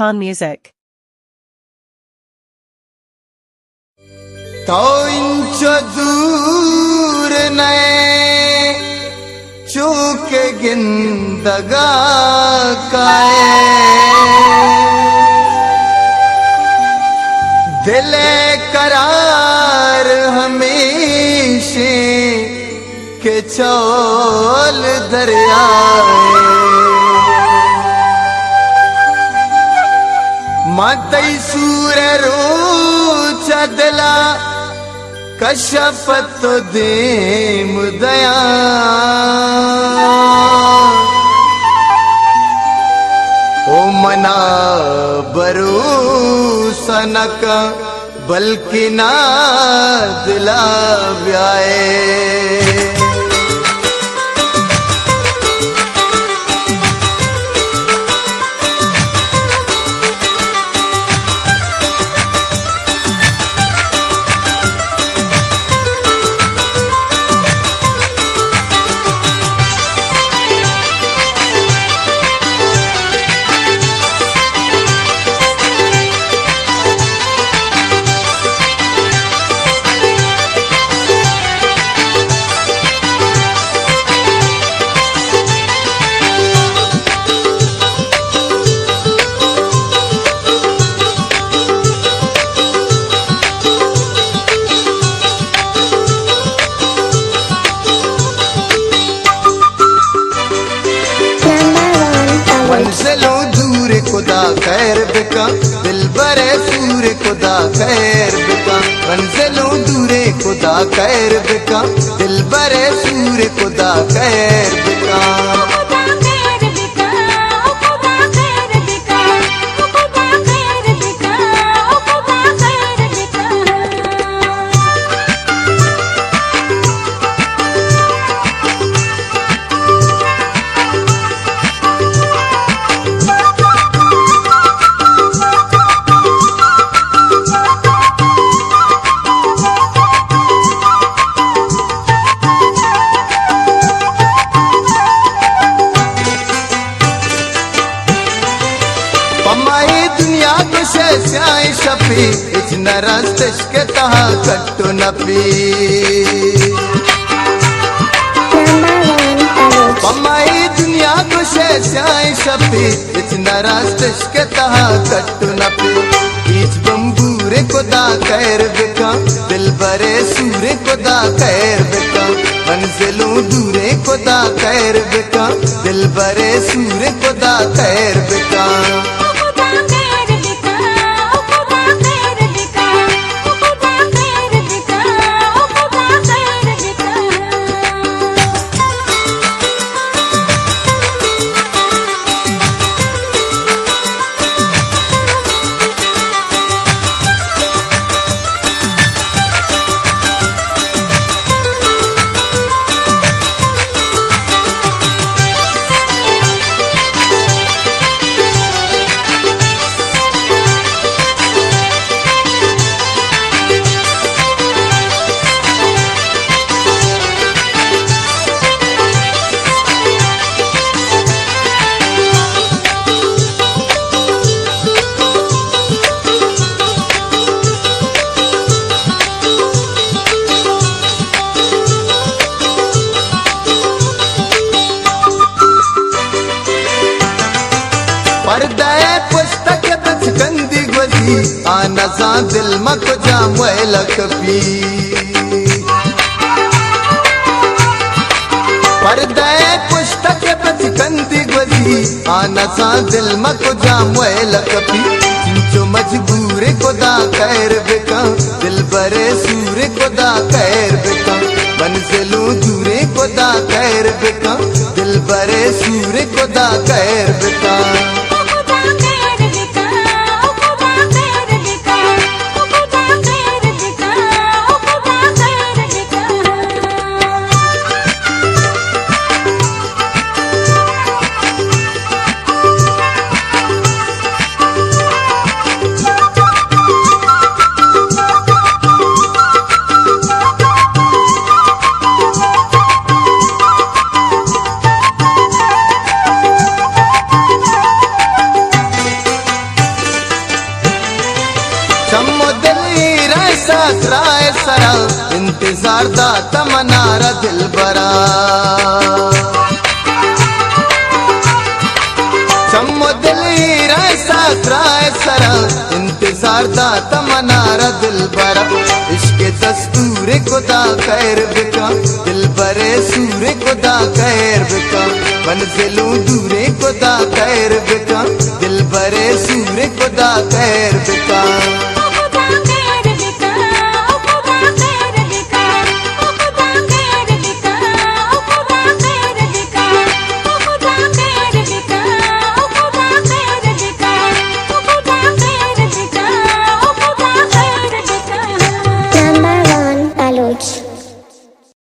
Khan Music. तो inch दूर नए चूके गिंदगा काए दिले करार हमेशे के चौल दरियाए मातई सूर रो चदला कशपत दे मुदया ओ मना बरू सनक बल्कि ना दिला व्याए मंजिलों दूर खुदा खैर बिका दिल बरे सूर खुदा खैर बिका मंजिलों दूरे खुदा खैर बिका दिल बरे सूर खुदा खैर बिका दुनिया को स्याई शफी इतना रास्तश के तहा कट्टो नपी पमाई दुनिया को स्याई शफी इतना रास्तश के तहा कट्टो नपी बीच बम्बूरे खुदा खैर बिका दिल बरे सूरे खुदा खैर बिका मंजिलों दूरे खुदा खैर बिका दिल बरे सूरे खुदा खैर बिका पर्दे पुस्तक बचकंदी गोजी आना सा दिल मक जाम लकपी पर्दे पुस्तक बचकंदी गोजी आना सा दिल मक जाम लकपी जो मजबूर खुदा खैर बिका दिल बरे सूर खुदा खैर बिका मंजिलों दूरे खुदा खैर बिका दिल बरे सूर खुदा खैर बिका सासराए सरा इंतजार दा तमन्ना दिल बरा चम्मो दिल हीरा सासराए सरा इंतजार दा तमन्ना दिल बरा इश्क दस्तूर खुदा खैर बिका दिल बरे सूर खुदा खैर बिका मंजिलों दूरे खुदा खैर बिका दिल बरे सूर खुदा खैर बिका